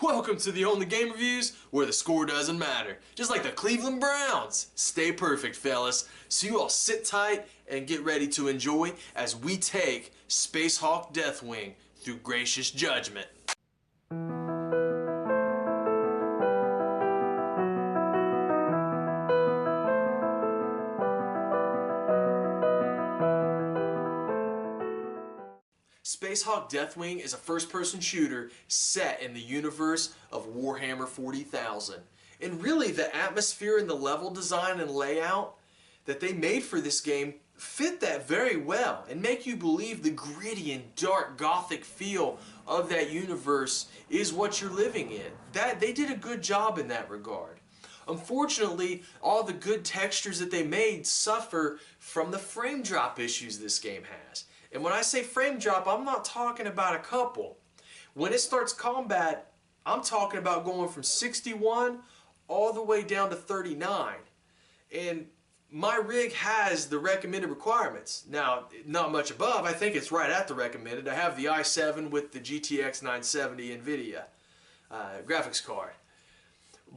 Welcome to the only game reviews where the score doesn't matter. Just like the Cleveland Browns. Stay perfect, fellas. So you all sit tight and get ready to enjoy as we take Space Hulk Deathwing through gracious judgment. Space Hulk Deathwing is a first-person shooter set in the universe of Warhammer 40,000. And really, the atmosphere and the level design and layout that they made for this game fit that very well and make you believe the gritty and dark gothic feel of that universe is what you're living in. They did a good job in that regard. Unfortunately, all the good textures that they made suffer from the frame drop issues this game has. And when I say frame drop, I'm not talking about a couple. When it starts combat, I'm talking about going from 61 all the way down to 39. And my rig has the recommended requirements. Now, not much above. I think it's right at the recommended. I have the i7 with the GTX 970 NVIDIA graphics card.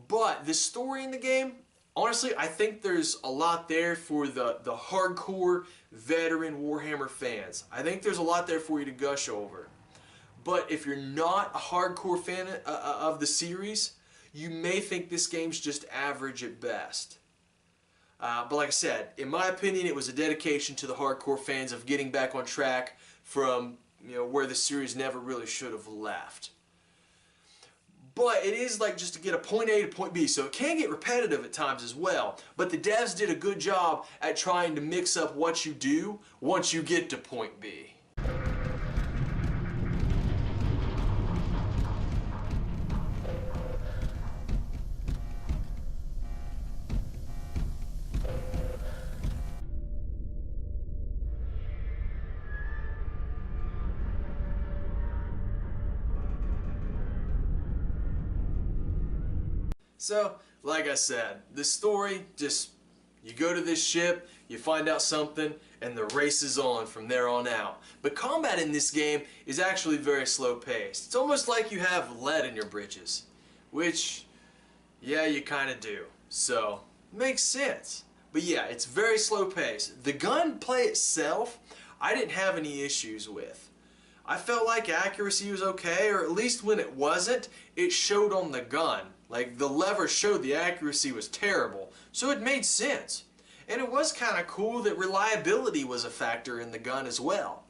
But the story in the game, honestly, I think there's a lot there for the hardcore veteran Warhammer fans. I think there's a lot there for you to gush over. But if you're not a hardcore fan of the series, you may think this game's just average at best. But like I said, in my opinion, it was a dedication to the hardcore fans of getting back on track from where the series never really should have left. But it is like just to get a point A to point B, so it can get repetitive at times as well. But the devs did a good job at trying to mix up what you do once you get to point B. So, like I said, the story, just, you go to this ship, you find out something, and the race is on from there on out. But combat in this game is actually very slow paced. It's almost like you have lead in your britches. Which, yeah, you kind of do. So, makes sense. But yeah, it's very slow paced. The gunplay itself, I didn't have any issues with. I felt like accuracy was okay, or at least when it wasn't, it showed on the gun. Like, the lever showed the accuracy was terrible, so it made sense. And it was kind of cool that reliability was a factor in the gun as well.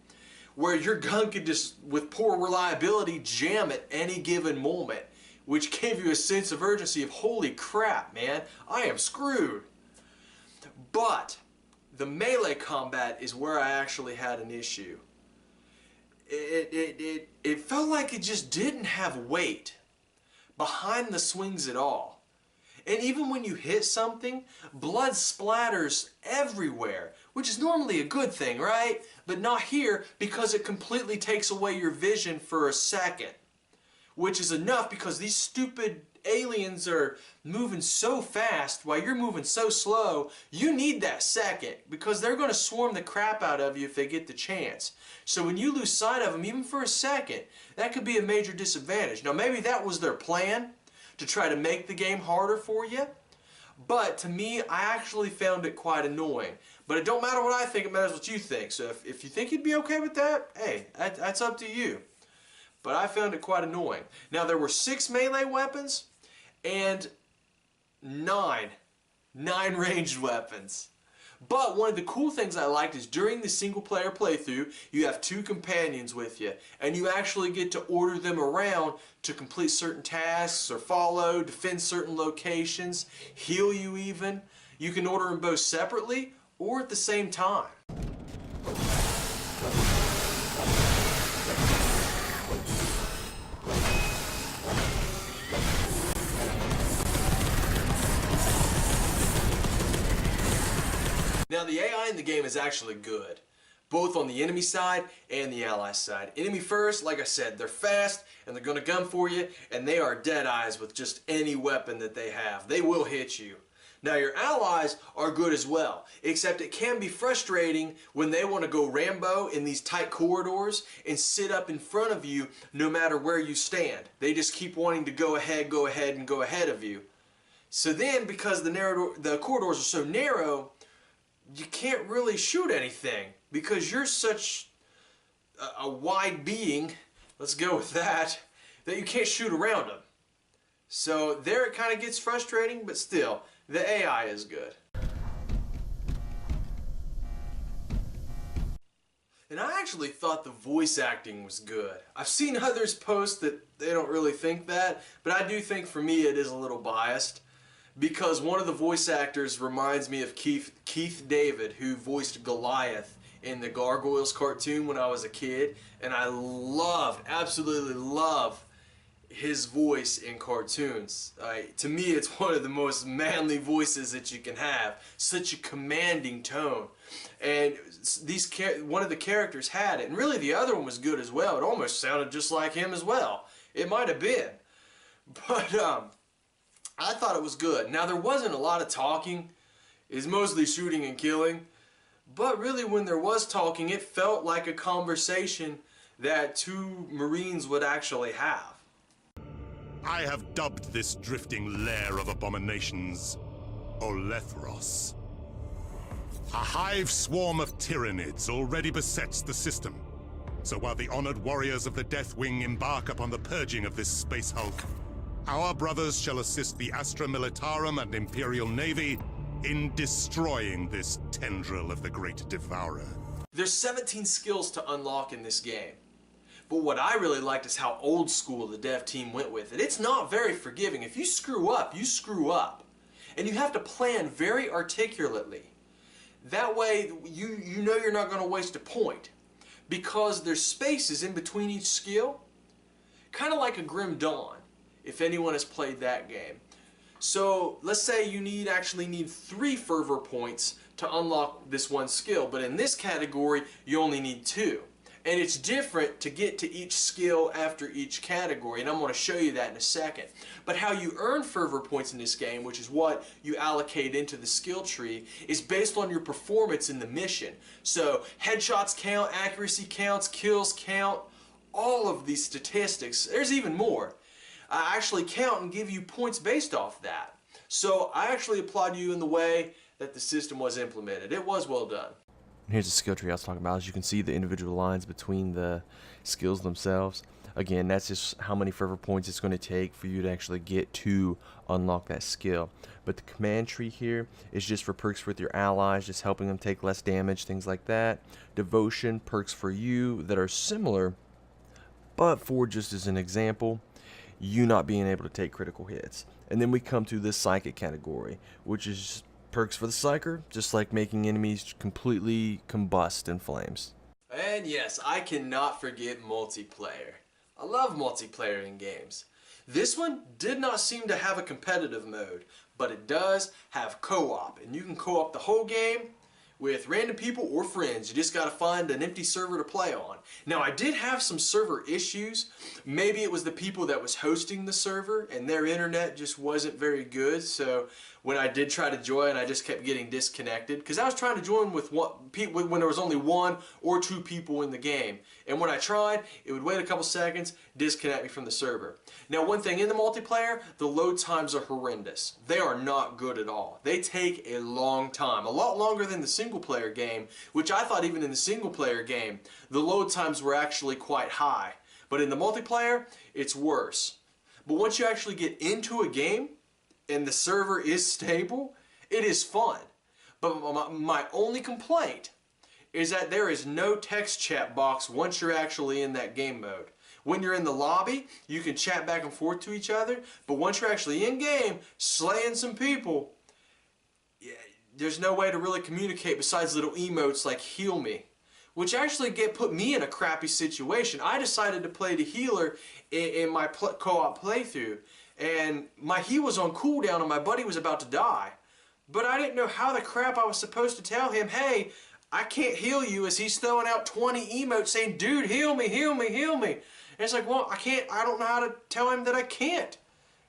Where your gun could just, with poor reliability, jam at any given moment, which gave you a sense of urgency of, holy crap, man, I am screwed. But the melee combat is where I actually had an issue. It felt like it just didn't have weight behind the swings at all. And even when you hit something, blood splatters everywhere, which is normally a good thing, right? But not here, because it completely takes away your vision for a second. Which is enough because these stupid aliens are moving so fast while you're moving so slow. You need that second because they're going to swarm the crap out of you if they get the chance. So when you lose sight of them even for a second, that could be a major disadvantage. Now maybe that was their plan, to try to make the game harder for you, but to me I actually found it quite annoying. But it don't matter what I think, it matters what you think. So if you think you'd be okay with that, hey, that's up to you. But I found it quite annoying. Now there were 6 melee weapons and 9 ranged weapons. But one of the cool things I liked is during the single player playthrough, you have 2 companions with you, and you actually get to order them around to complete certain tasks or follow, defend certain locations, heal you even. You can order them both separately or at the same time. Now the AI in the game is actually good, both on the enemy side and the ally side. Enemy first, like I said, they're fast and they're going to gun for you, and they are dead eyes with just any weapon that they have. They will hit you. Now your allies are good as well, except it can be frustrating when they want to go Rambo in these tight corridors and sit up in front of you no matter where you stand. They just keep wanting to go ahead, and go ahead of you. So then, because the corridors are so narrow, you can't really shoot anything because you're such a wide being, let's go with that you can't shoot around them. So there it kind of gets frustrating, but still, the AI is good. And I actually thought the voice acting was good. I've seen others post that they don't really think that, but I do think for me it is a little biased, because one of the voice actors reminds me of Keith David, who voiced Goliath in the Gargoyles cartoon when I was a kid, and I absolutely love his voice in cartoons. To me, it's one of the most manly voices that you can have. Such a commanding tone. And one of the characters had it, and really the other one was good as well. It almost sounded just like him as well. It might have been. But I thought it was good. Now, there wasn't a lot of talking. It's mostly shooting and killing. But really, when there was talking, it felt like a conversation that two Marines would actually have. I have dubbed this drifting lair of abominations Olethros. A hive swarm of tyrannids already besets the system. So while the honored warriors of the Deathwing embark upon the purging of this Space Hulk, our brothers shall assist the Astra Militarum and Imperial Navy in destroying this tendril of the Great Devourer. There's 17 skills to unlock in this game. But what I really liked is how old school the dev team went with it. It's not very forgiving. If you screw up, you screw up. And you have to plan very articulately. That way, you know you're not going to waste a point. Because there's spaces in between each skill. Kind of like a Grim Dawn, if anyone has played that game. So, let's say you actually need 3 fervor points to unlock this one skill. But in this category, you only need 2. And it's different to get to each skill after each category, and I'm going to show you that in a second. But how you earn fervor points in this game, which is what you allocate into the skill tree, is based on your performance in the mission. So headshots count, accuracy counts, kills count, all of these statistics. There's even more. I actually count and give you points based off that. So I actually applaud you in the way that the system was implemented. It was well done. Here's the skill tree I was talking about. As you can see, the individual lines between the skills themselves. Again, that's just how many fervor points it's going to take for you to actually get to unlock that skill. But the command tree here is just for perks with your allies, just helping them take less damage, things like that. Devotion, perks for you that are similar, but for just as an example, you not being able to take critical hits. And then we come to the psychic category, which is perks for the psyker, just like making enemies completely combust in flames. And yes, I cannot forget multiplayer. I love multiplayer in games. This one did not seem to have a competitive mode, but it does have co-op, and you can co-op the whole game with random people or friends. You just gotta find an empty server to play on. Now, I did have some server issues. Maybe it was the people that was hosting the server and their internet just wasn't very good, so when I did try to join, I just kept getting disconnected because I was trying to join with when there was only 1 or 2 people in the game. And when I tried, it would wait a couple seconds, disconnect me from the server. Now, one thing in the multiplayer, the load times are horrendous. They are not good at all. They take a long time, a lot longer than the single player game, which I thought even in the single player game, the load times were actually quite high. But in the multiplayer, it's worse. But once you actually get into a game, and the server is stable, it is fun. But my only complaint is that there is no text chat box once you're actually in that game mode. When you're in the lobby, you can chat back and forth to each other, but once you're actually in game, slaying some people, there's no way to really communicate besides little emotes like heal me, which actually put me in a crappy situation. I decided to play the healer in my co-op playthrough, and my heal was on cooldown and my buddy was about to die. But I didn't know how the crap I was supposed to tell him, hey, I can't heal you, as he's throwing out 20 emotes saying, dude, heal me, heal me, heal me. And it's like, well, I don't know how to tell him that I can't,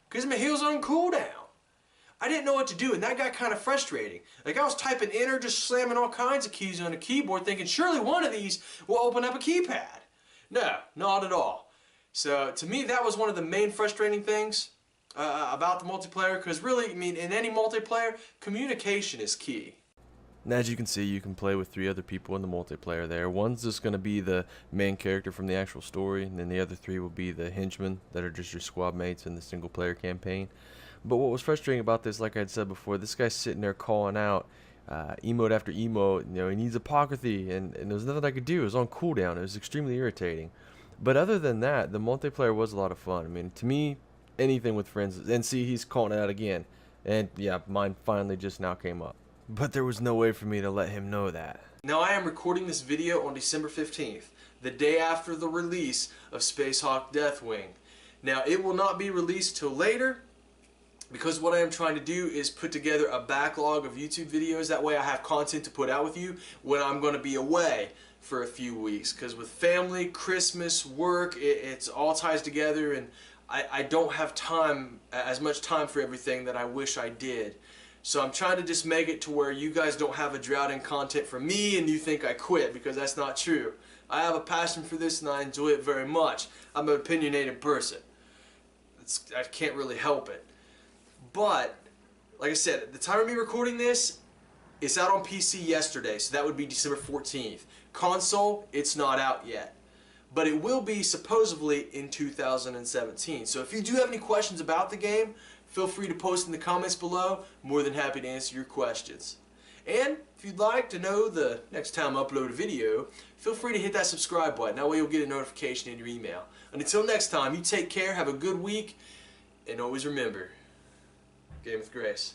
because my heal's on cooldown. I didn't know what to do, and that got kind of frustrating. Like, I was typing enter, just slamming all kinds of keys on the keyboard, thinking surely one of these will open up a keypad. No, not at all. So to me, that was one of the main frustrating things about the multiplayer, because really, I mean, in any multiplayer, communication is key. And as you can see, you can play with 3 other people in the multiplayer there. One's just going to be the main character from the actual story, and then the other 3 will be the henchmen that are just your squad mates in the single player campaign. But what was frustrating about this, like I had said before, this guy's sitting there calling out emote after emote. You know, he needs apocryphy, and there was nothing I could do. It was on cooldown. It was extremely irritating. But other than that, the multiplayer was a lot of fun. I mean, to me, anything with friends. And see, he's calling it out again. And yeah, mine finally just now came up. But there was no way for me to let him know that. Now, I am recording this video on December 15th, the day after the release of Space Hulk Deathwing. Now, it will not be released till later, because what I am trying to do is put together a backlog of YouTube videos. That way I have content to put out with you when I'm going to be away for a few weeks. Because with family, Christmas, work, it's all ties together, and I don't have time, as much time for everything that I wish I did. So I'm trying to just make it to where you guys don't have a drought in content from me and you think I quit, because that's not true. I have a passion for this and I enjoy it very much. I'm an opinionated person. I can't really help it. But, like I said, at the time of me recording this, it's out on PC yesterday, so that would be December 14th. Console, it's not out yet. But it will be supposedly in 2017. So if you do have any questions about the game, feel free to post in the comments below. More than happy to answer your questions. And if you'd like to know the next time I upload a video, feel free to hit that subscribe button. That way you'll get a notification in your email. And until next time, you take care, have a good week, and always remember, game with grace.